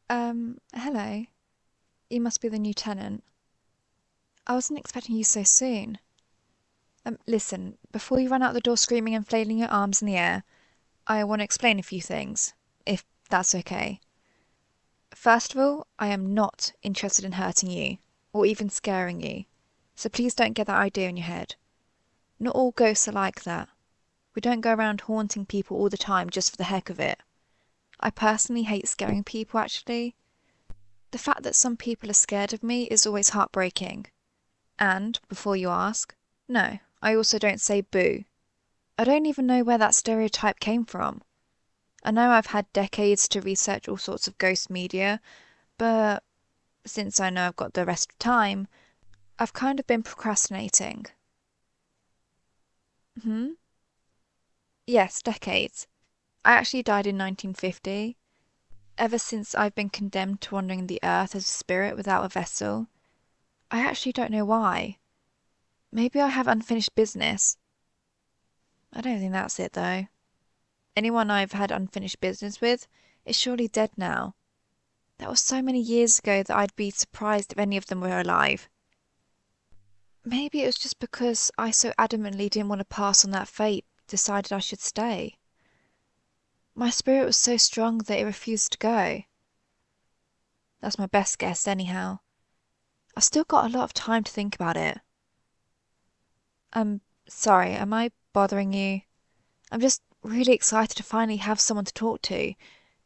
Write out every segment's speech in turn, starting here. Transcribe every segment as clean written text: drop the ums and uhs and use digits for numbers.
Hello. You must be the new tenant. I wasn't expecting you so soon. Listen, before you run out the door screaming and flailing your arms in the air, I want to explain a few things, if that's okay. First of all, I am not interested in hurting you, or even scaring you, so please don't get that idea in your head. Not all ghosts are like that. We don't go around haunting people all the time just for the heck of it. I personally hate scaring people, actually. The fact that some people are scared of me is always heartbreaking. And, before you ask, no, I also don't say boo. I don't even know where that stereotype came from. I know I've had decades to research all sorts of ghost media, but since I know I've got the rest of time, I've kind of been procrastinating. Hmm? Yes, decades. I actually died in 1950. Ever since I've been condemned to wandering the earth as a spirit without a vessel. I actually don't know why. Maybe I have unfinished business. I don't think that's it though. Anyone I've had unfinished business with is surely dead now. That was so many years ago that I'd be surprised if any of them were alive. Maybe it was just because I so adamantly didn't want to pass on that fate, decided I should stay. My spirit was so strong that it refused to go. That's my best guess, anyhow. I've still got a lot of time to think about it. I'm sorry, am I bothering you? I'm just really excited to finally have someone to talk to.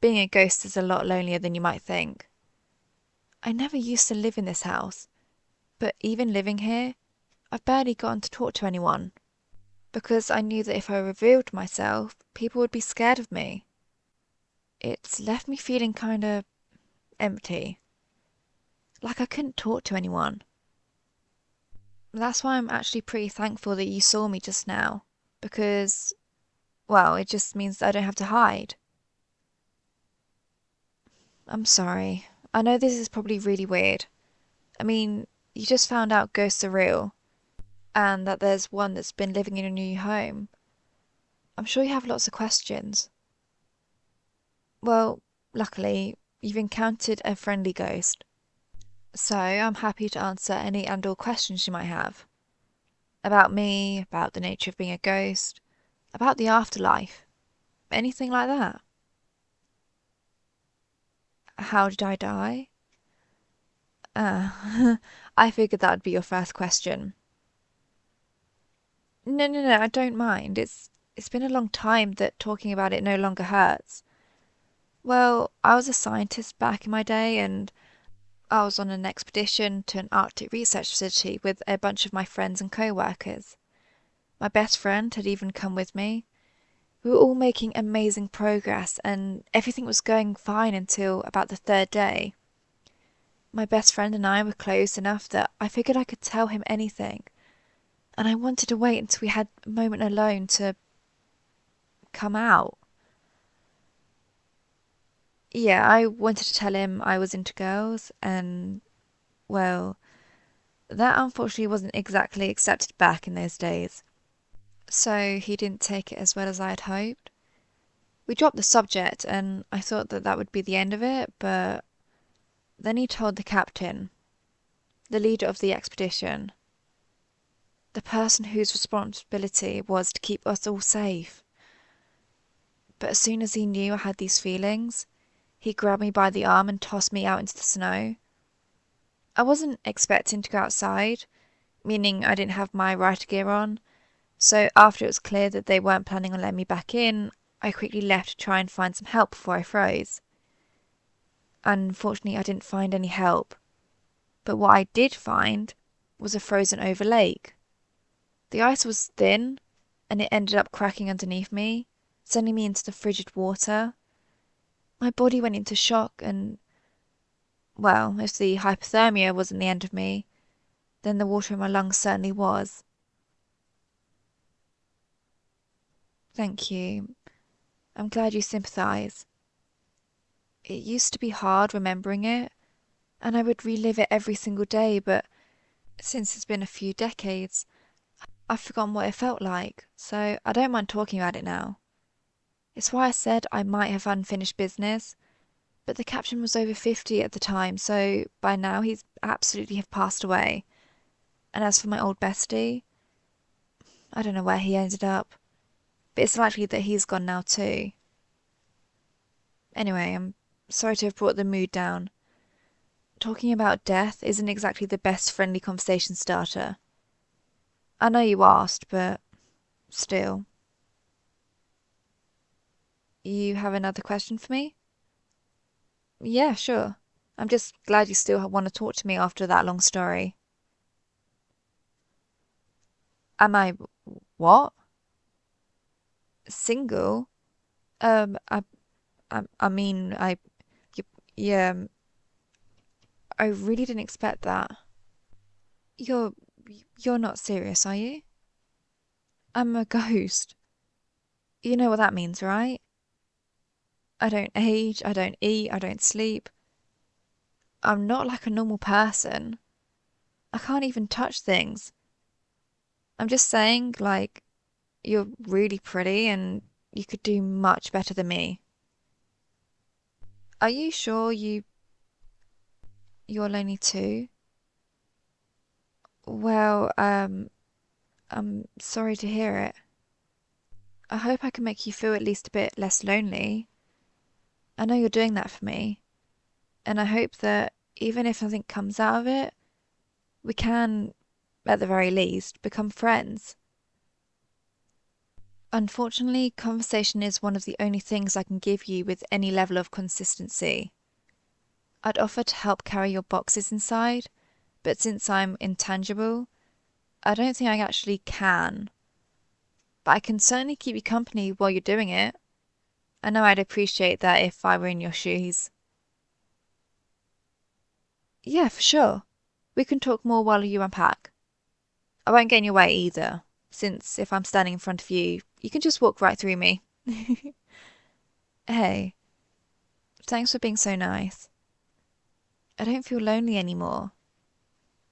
Being a ghost is a lot lonelier than you might think. I never used to live in this house, but even living here, I've barely gotten to talk to anyone, because I knew that if I revealed myself, people would be scared of me. It's left me feeling kinda empty, like I couldn't talk to anyone. That's why I'm actually pretty thankful that you saw me just now, because, well, it just means that I don't have to hide. I'm sorry. I know this is probably really weird. I mean, you just found out ghosts are real, and that there's one that's been living in your new home. I'm sure you have lots of questions. Well, luckily, you've encountered a friendly ghost, so I'm happy to answer any and all questions you might have. About me, about the nature of being a ghost, about the afterlife, anything like that. How did I die? I figured that would be your first question. No, no, no, I don't mind. It's been a long time that talking about it no longer hurts. Well, I was a scientist back in my day, and I was on an expedition to an Arctic research facility with a bunch of my friends and co-workers. My best friend had even come with me. We were all making amazing progress, and everything was going fine until about the third day. My best friend and I were close enough that I figured I could tell him anything, and I wanted to wait until we had a moment alone to come out. Yeah, I wanted to tell him I was into girls, and, well, that unfortunately wasn't exactly accepted back in those days. So he didn't take it as well as I had hoped. We dropped the subject, and I thought that that would be the end of it, but then he told the captain, the leader of the expedition, the person whose responsibility was to keep us all safe. But as soon as he knew I had these feelings, he grabbed me by the arm and tossed me out into the snow. I wasn't expecting to go outside, meaning I didn't have my rider gear on, so after it was clear that they weren't planning on letting me back in, I quickly left to try and find some help before I froze. Unfortunately, I didn't find any help, but what I did find was a frozen over lake. The ice was thin, and it ended up cracking underneath me, sending me into the frigid water. My body went into shock, and, well, if the hypothermia wasn't the end of me, then the water in my lungs certainly was. Thank you. I'm glad you sympathise. It used to be hard remembering it, and I would relive it every single day, but since it's been a few decades, I've forgotten what it felt like, so I don't mind talking about it now. It's why I said I might have unfinished business. But the captain was over 50 at the time, so by now he's absolutely have passed away. And as for my old bestie, I don't know where he ended up, but it's likely that he's gone now too. Anyway, I'm sorry to have brought the mood down. Talking about death isn't exactly the best friendly conversation starter. I know you asked, but still. You have another question for me? Yeah, sure. I'm just glad you still want to talk to me after that long story. Am I what? Single? Um, I, I mean, yeah, I really didn't expect that. You're, you're not serious, are you? I'm a ghost. You know what that means, right? I don't age, I don't eat, I don't sleep. I'm not like a normal person. I can't even touch things. I'm just saying, like, you're really pretty and you could do much better than me. Are you sure you're lonely too? Well, I'm sorry to hear it. I hope I can make you feel at least a bit less lonely. I know you're doing that for me, and I hope that even if nothing comes out of it, we can, at the very least, become friends. Unfortunately, conversation is one of the only things I can give you with any level of consistency. I'd offer to help carry your boxes inside, but since I'm intangible, I don't think I actually can. But I can certainly keep you company while you're doing it. I know I'd appreciate that if I were in your shoes. Yeah, for sure. We can talk more while you unpack. I won't get in your way either, since if I'm standing in front of you, you can just walk right through me. Hey, thanks for being so nice. I don't feel lonely anymore.